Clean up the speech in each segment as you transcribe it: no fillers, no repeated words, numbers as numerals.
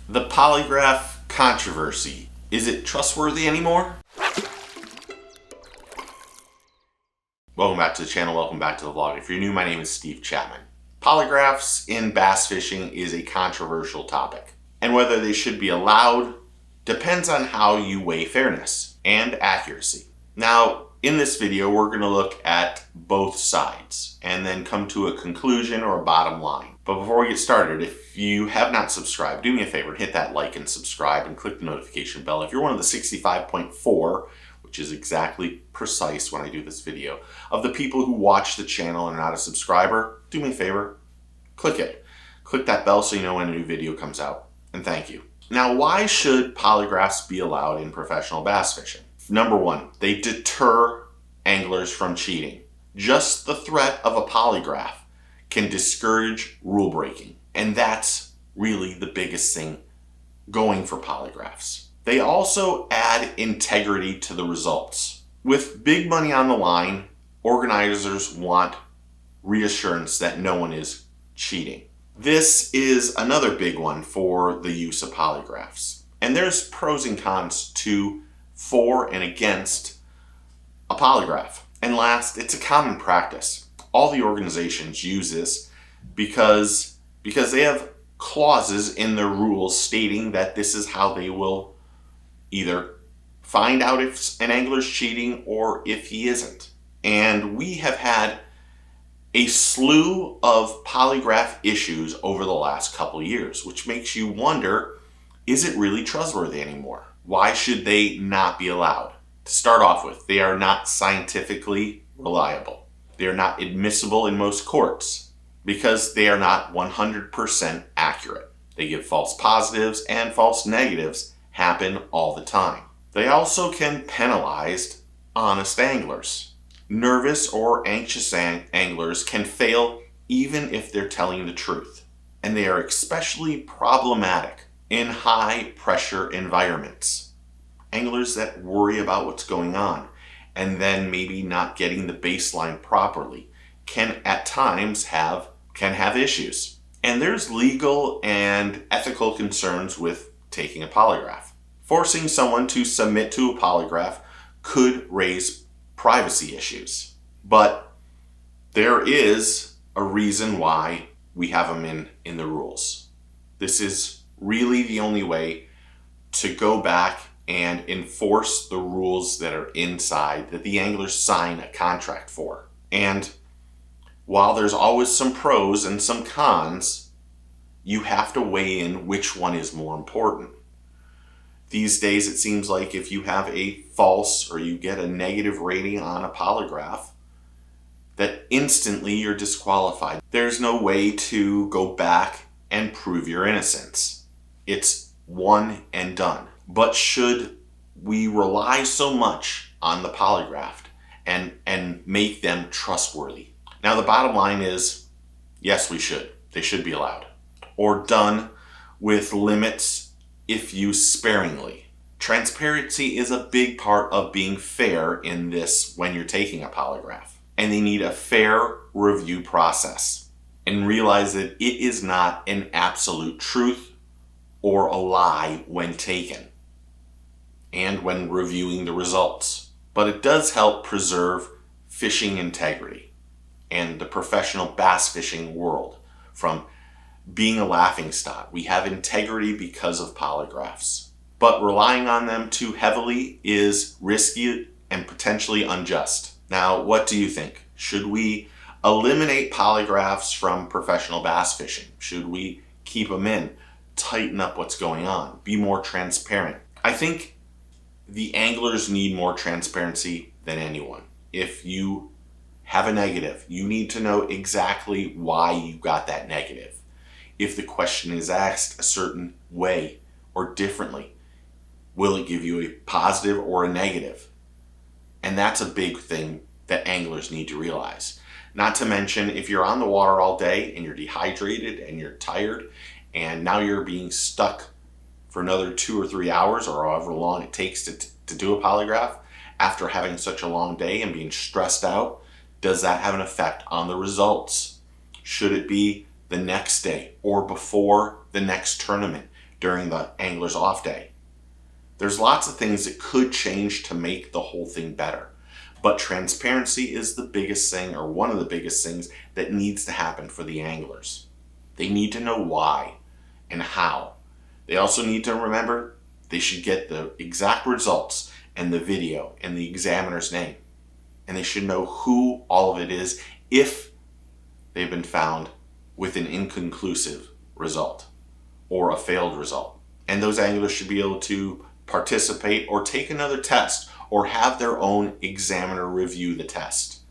The polygraph controversy. Is it trustworthy anymore? Welcome back to the channel, welcome back to the vlog. If you're new, my name is Steve Chapman. Polygraphs in bass fishing is a controversial topic, and whether they should be allowed depends on how you weigh fairness and accuracy. Now, in this video, we're going to look at both sides and then come to a conclusion or a bottom line. But before we get started, if you have not subscribed, do me a favor, hit that like and subscribe and click the notification bell. If you're one of the 65.4, which is exactly precise when I do this video, of the people who watch the channel and are not a subscriber, do me a favor, click it. Click that bell so you know when a new video comes out, and thank you. Now, why should polygraphs be allowed in professional bass fishing? Number one, they deter anglers from cheating. Just the threat of a polygraph can discourage rule breaking, and that's really the biggest thing going for polygraphs. They also add integrity to the results. With big money on the line, organizers want reassurance that no one is cheating. This is another big one for the use of polygraphs. And there's pros and cons to, for and against a polygraph. And last, it's a common practice. All the organizations use this because they have clauses in their rules stating that this is how they will either find out if an angler's cheating or if he isn't. And we have had a slew of polygraph issues over the last couple of years, which makes you wonder, is it really trustworthy anymore? Why should they not be allowed? To start off with, they are not scientifically reliable. They are not admissible in most courts because they are not 100% accurate. They give false positives, and false negatives happen all the time. They also can penalize honest anglers. Nervous or anxious anglers can fail even if they're telling the truth. And they are especially problematic in high pressure environments. Anglers that worry about what's going on and then maybe not getting the baseline properly can at times have issues. And there's legal and ethical concerns with taking a polygraph. Forcing someone to submit to a polygraph could raise privacy issues. But there is a reason why we have them in the rules. This is really the only way to go back and enforce the rules that are inside that the anglers sign a contract for. And while there's always some pros and some cons, you have to weigh in which one is more important. These days, it seems like if you have a false or you get a negative rating on a polygraph, that instantly you're disqualified. There's no way to go back and prove your innocence. It's one and done. But should we rely so much on the polygraph and make them trustworthy? Now, the bottom line is, yes, we should. They should be allowed. Or done with limits if used sparingly. Transparency is a big part of being fair in this when you're taking a polygraph. And they need a fair review process. And realize that it is not an absolute truth or a lie when taken and when reviewing the results. But it does help preserve fishing integrity and the professional bass fishing world from being a laughingstock. We have integrity because of polygraphs. But relying on them too heavily is risky and potentially unjust. Now, what do you think? Should we eliminate polygraphs from professional bass fishing? Should we keep them in? Tighten up what's going on? Be more transparent? I think the anglers need more transparency than anyone. If you have a negative, you need to know exactly why you got that negative. If the question is asked a certain way or differently, will it give you a positive or a negative? And that's a big thing that anglers need to realize. Not to mention, if you're on the water all day and you're dehydrated and you're tired, and now you're being stuck for another 2 or 3 hours or however long it takes to do a polygraph after having such a long day and being stressed out, does that have an effect on the results? Should it be the next day or before the next tournament? during the angler's off day. There's lots of things that could change to make the whole thing better. But transparency is the biggest thing, or one of the biggest things, that needs to happen for the anglers. They need to know why and how. They also need to remember they should get the exact results and the video and the examiner's name. And they should know who all of it is if they've been found with an inconclusive result or a failed result. And those anglers should be able to participate or take another test or have their own examiner review the test,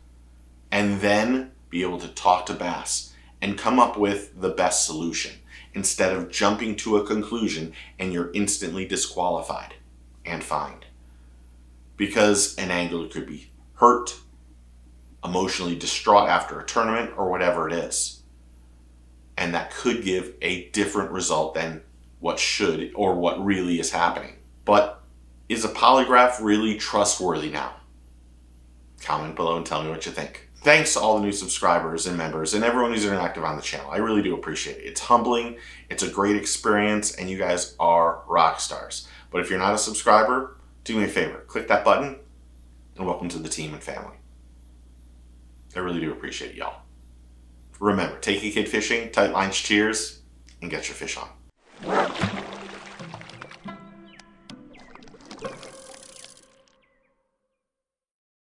and then be able to talk to b.a.s.s and come up with the best solution instead of jumping to a conclusion and you're instantly disqualified and fined. Because an angler could be hurt, emotionally distraught after a tournament, or whatever it is. And that could give a different result than what should or what really is happening. But is a polygraph really trustworthy now? Comment below and tell me what you think. Thanks to all the new subscribers and members and everyone who's interactive on the channel. I really do appreciate it. It's humbling, it's a great experience, and you guys are rock stars. But if you're not a subscriber, do me a favor, click that button and welcome to the team and family. I really do appreciate y'all. Remember, take a kid fishing, tight lines, cheers, and get your fish on.